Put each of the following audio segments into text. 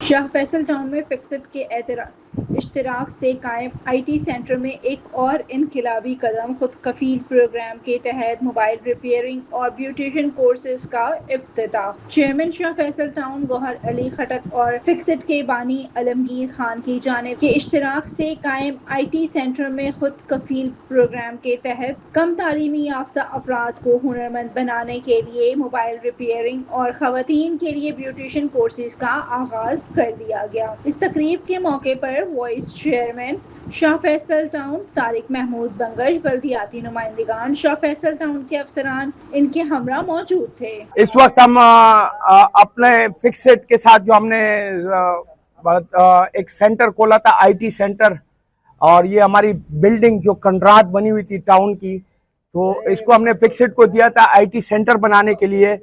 شاہ Faisal town میں fixed کے اشتراک سے قائم آئی ٹی سینٹر میں ایک اور انقلابی قدم، خود کفیل پروگرام کے تحت موبائل ریپیئرنگ اور بیوٹیشین کورسز کا افتتاح۔ چیئرمین شاہ فیصل ٹاؤن گوہر علی خٹک اور فکسڈ کے بانی عالمگیر خان کی جانب کے اشتراک سے قائم آئی ٹی سینٹر میں خود کفیل پروگرام کے تحت کم تعلیمی یافتہ افراد کو ہنرمند بنانے کے لیے موبائل ریپیئرنگ اور خواتین کے لیے بیوٹیشین کورسز کا آغاز کر دیا گیا۔ اس تقریب کے موقع پر وائس چیئرمین شاہ فیصل ٹاؤن طارق محمود بنگش، بلدیاتی نمائندگان، شاہ فیصل ٹاؤن کے افسران ان کے ہمراہ موجود تھے۔ اس وقت ہم اپنے فکسڈ کے ساتھ جو ہم نے ایک سینٹر کھولا تھا، آئی ٹی سینٹر، اور یہ ہماری بلڈنگ جو کنڈرات بنی ہوئی تھی ٹاؤن کی، تو اس کو ہم نے فکسڈ کو دیا تھا آئی ٹی سینٹر بنانے کے لیے۔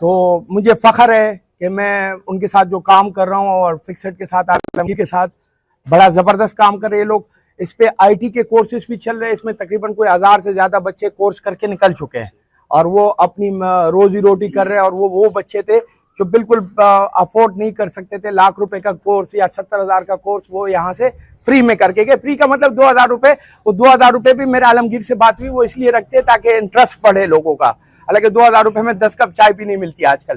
تو مجھے فخر ہے کہ میں ان کے ساتھ جو کام کر رہا ہوں، اور فکسڈ کے ساتھ عالمگیر کے ساتھ بڑا زبردست کام کر رہے ہیں لوگ۔ اس پہ آئی ٹی کے کورسز بھی چل رہے ہیں، اس میں تقریباً کوئی 1000 سے زیادہ بچے کورس کر کے نکل چکے ہیں، اور وہ اپنی روزی روٹی کر رہے ہیں۔ اور وہ بچے تھے جو بالکل افورڈ نہیں کر سکتے تھے، ₹1,00,000 کا کورس یا 70,000 کا کورس وہ یہاں سے فری میں کر کے گئے۔ فری کا مطلب ₹2,000۔ وہ ₹2,000 بھی میرے عالمگیر سے بات ہوئی، وہ اس لیے رکھتے تاکہ انٹرسٹ پڑھے لوگوں کا، حالانکہ ₹2,000 میں 10 کپ چائے بھی نہیں ملتی آج کل۔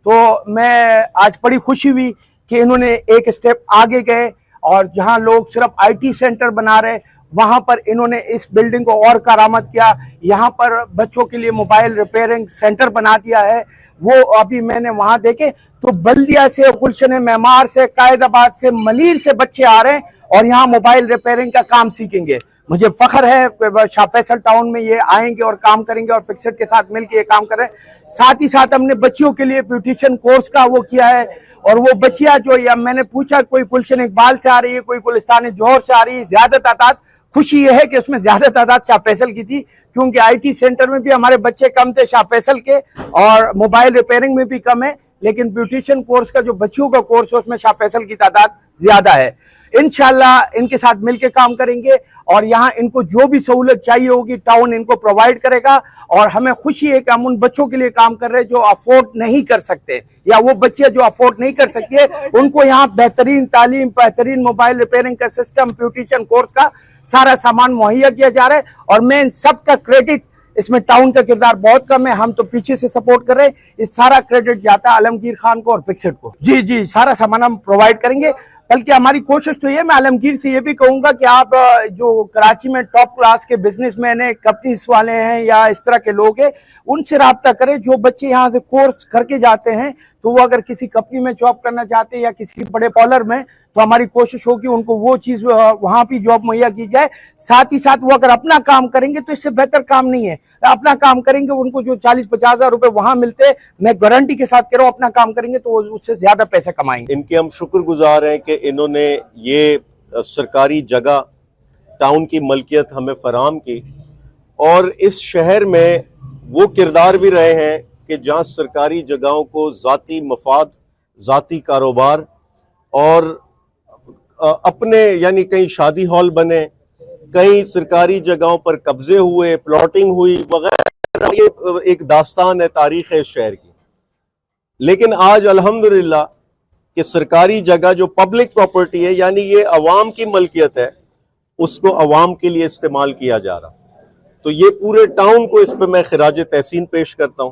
تو میں آج بڑی خوشی ہوئی کہ انہوں نے ایک اسٹیپ آگے گئے، اور جہاں لوگ صرف آئی ٹی سینٹر بنا رہے، وہاں پر انہوں نے اس بلڈنگ کو اور کارآمد کیا۔ یہاں پر بچوں کے لیے موبائل ریپیئرنگ سینٹر بنا دیا ہے۔ وہ ابھی میں نے وہاں دیکھے تو بلدیہ سے، گلشن معمار سے، قائد آباد سے، ملیر سے بچے آ رہے ہیں اور یہاں موبائل ریپیئرنگ کا کام سیکھیں گے۔ مجھے فخر ہے شاہ فیصل ٹاؤن میں یہ آئیں گے اور کام کریں گے، اور فکسڈ کے ساتھ مل کے یہ کام کر رہے ہیں۔ ساتھ ہی ساتھ ہم نے بچیوں کے لیے بیوٹیشین کورس کا وہ کیا ہے، اور وہ بچیاں جو، یا میں نے پوچھا کوئی گلشن اقبال سے آ رہی ہے، کوئی گلستان جوہر سے آ رہی ہے، زیادہ تعداد، خوشی یہ ہے کہ اس میں زیادہ تعداد شاہ فیصل کی تھی، کیونکہ آئی ٹی سینٹر میں بھی ہمارے بچے کم تھے شاہ فیصل کے، اور موبائل ریپیئرنگ میں بھی کم ہے، لیکن بیوٹیشین کورس کا جو بچیوں کا کورس ہے اس میں شاہ فیصل کی تعداد زیادہ ہے۔ انشاءاللہ ان کے ساتھ مل کے کام کریں گے، اور یہاں ان کو جو بھی سہولت چاہیے ہوگی ٹاؤن ان کو پرووائڈ کرے گا۔ اور ہمیں خوشی ہے کہ ہم ان بچوں کے لیے کام کر رہے ہیں جو افورڈ نہیں کر سکتے، یا وہ بچے جو افورڈ نہیں کر سکتے ان کو یہاں بہترین تعلیم، بہترین موبائل ریپیئرنگ کا سسٹم، بیوٹیشین کورس کا سارا سامان مہیا کیا جا رہا ہے۔ اور میں ان سب کا کریڈٹ، اس میں ٹاؤن کا کردار بہت کم ہے، ہم تو پیچھے سے سپورٹ کر رہے ہیں، اس سارا کریڈٹ جاتا ہے عالمگیر خان کو اور فکسڈ کو۔ جی سارا سامان ہم پرووائڈ کریں گے، بلکہ ہماری کوشش تو یہ، میں عالمگیر سے یہ بھی کہوں گا کہ آپ جو کراچی میں ٹاپ کلاس کے بزنس مین ہیں، کمپنیز والے ہیں، یا اس طرح کے لوگ ہیں، ان سے رابطہ کریں۔ جو بچے یہاں سے کورس کر کے جاتے ہیں تو وہ اگر کسی کمپنی میں جاب کرنا چاہتے ہیں یا کسی بڑے پارلر میں، تو ہماری کوشش ہوگی ان کو وہ چیز وہاں بھی جاب مہیا کی جائے۔ ساتھ ہی ساتھ وہ اگر اپنا کام کریں گے تو اس سے بہتر کام نہیں ہے، اپنا کام کریں گے ان کو جو 40-50 ہزار روپے وہاں ملتے ہیں، میں گارنٹی کے ساتھ کہہ رہا ہوں اپنا کام کریں گے تو وہ اس سے زیادہ پیسے کمائیں گے۔ ان کے ہم شکر گزار ہیں کہ انہوں نے یہ سرکاری جگہ ٹاؤن کی ملکیت ہمیں فراہم کی، اور اس شہر میں وہ کردار بھی رہے ہیں کہ جہاں سرکاری جگہوں کو ذاتی مفاد، ذاتی کاروبار، اور اپنے، یعنی کہیں شادی ہال بنے، کہیں سرکاری جگہوں پر قبضے ہوئے، پلاٹنگ ہوئی وغیرہ، یہ ایک داستان ہے تاریخ ہے اس شہر کی۔ لیکن آج الحمدللہ کہ سرکاری جگہ جو پبلک پراپرٹی ہے، یعنی یہ عوام کی ملکیت ہے، اس کو عوام کے لیے استعمال کیا جا رہا۔ تو یہ پورے ٹاؤن کو اس پہ میں خراج تحسین پیش کرتا ہوں،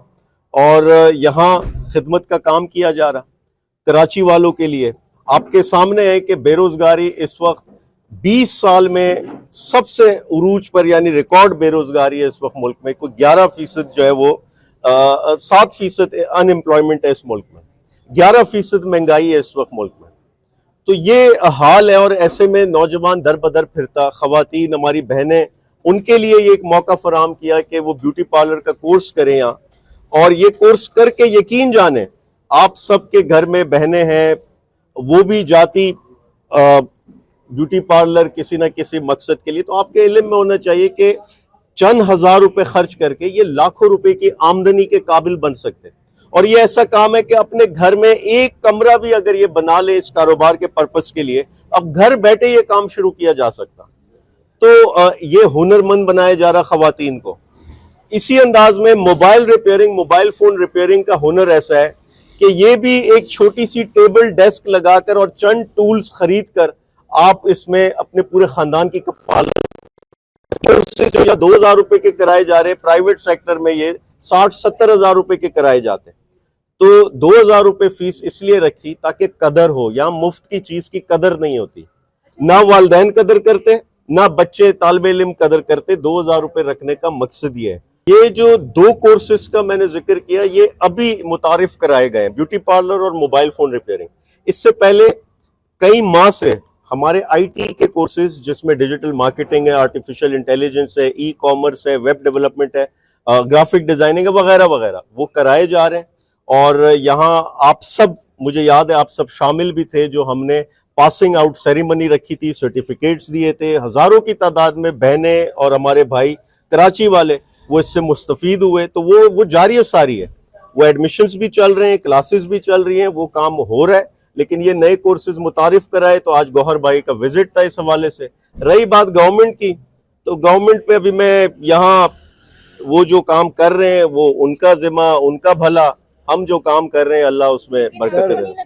اور یہاں خدمت کا کام کیا جا رہا کراچی والوں کے لیے۔ آپ کے سامنے ہے کہ بے روزگاری اس وقت 20 سال میں سب سے عروج پر، یعنی ریکارڈ بے روزگاری ہے اس وقت ملک میں، کوئی 11% جو ہے وہ 7% ان امپلائمنٹ ہے اس ملک میں، 11% مہنگائی ہے اس وقت ملک میں۔ تو یہ حال ہے، اور ایسے میں نوجوان در بدر پھرتا، خواتین ہماری بہنیں، ان کے لیے یہ ایک موقع فراہم کیا کہ وہ بیوٹی پارلر کا کورس کریں یہاں، اور یہ کورس کر کے یقین جانیں آپ سب کے گھر میں بہنیں ہیں، وہ بھی جاتی بیوٹی پارلر کسی نہ کسی مقصد کے لیے، تو آپ کے علم میں ہونا چاہیے کہ چند ہزار روپے خرچ کر کے یہ لاکھوں روپے کی آمدنی کے قابل بن سکتے ہیں۔ اور یہ ایسا کام ہے کہ اپنے گھر میں ایک کمرہ بھی اگر یہ بنا لے اس کاروبار کے پرپس کے لیے، اب گھر بیٹھے یہ کام شروع کیا جا سکتا۔ تو یہ ہنرمند بنایا جا رہا خواتین کو۔ اسی انداز میں mobile repairing, mobile phone repairing کا ہنر ایسا ہے کہ یہ بھی ایک چھوٹی سی ٹیبل ڈیسک لگا کر اور چند ٹولز خرید کر آپ اس میں اپنے پورے خاندان کی کفالت، اس سے جو یا 2,000 روپے کے کرائے جا رہے ہیں، پرائیویٹ سیکٹر میں یہ 60-70 ہزار روپے کے کرائے جاتے ہیں. تو 2,000 روپے فیس اس لیے رکھی تاکہ قدر ہو. یہاں مفت کی چیز کی قدر نہیں ہوتی، نہ والدین قدر کرتے نہ بچے طالب علم قدر کرتے. 2,000 روپے رکھنے کا مقصد یہ ہے. یہ جو 2 کورسز کا میں نے ذکر کیا یہ ابھی متعارف کرائے گئے ہیں، بیوٹی پارلر اور موبائل فون ریپیئرنگ. اس سے پہلے کئی ماہ سے ہمارے آئی ٹی کے کورسز جس میں ڈیجیٹل مارکیٹنگ ہے، آرٹیفیشل انٹیلیجنس ہے، ای کامرس ہے، ویب ڈیولپمنٹ ہے، گرافک ڈیزائننگ ہے، وغیرہ وغیرہ، وہ کرائے جا رہے ہیں. اور یہاں آپ سب، مجھے یاد ہے آپ سب شامل بھی تھے جو ہم نے پاسنگ آؤٹ سیریمنی رکھی تھی، سرٹیفکیٹس دیے تھے. ہزاروں کی تعداد میں بہنیں اور ہمارے بھائی کراچی والے وہ اس سے مستفید ہوئے. تو وہ جاری و ساری ہے، وہ ایڈمیشنز بھی چل رہے ہیں، کلاسز بھی چل رہی ہیں، وہ کام ہو رہا ہے. لیکن یہ نئے کورسز متعارف کرائے تو آج گوہر بھائی کا وزٹ تھا اس حوالے سے. رہی بات گورنمنٹ کی، تو گورنمنٹ پہ ابھی میں یہاں وہ جو کام کر رہے ہیں وہ ان کا ذمہ، ان کا بھلا. ہم جو کام کر رہے ہیں اللہ اس میں برکت دے.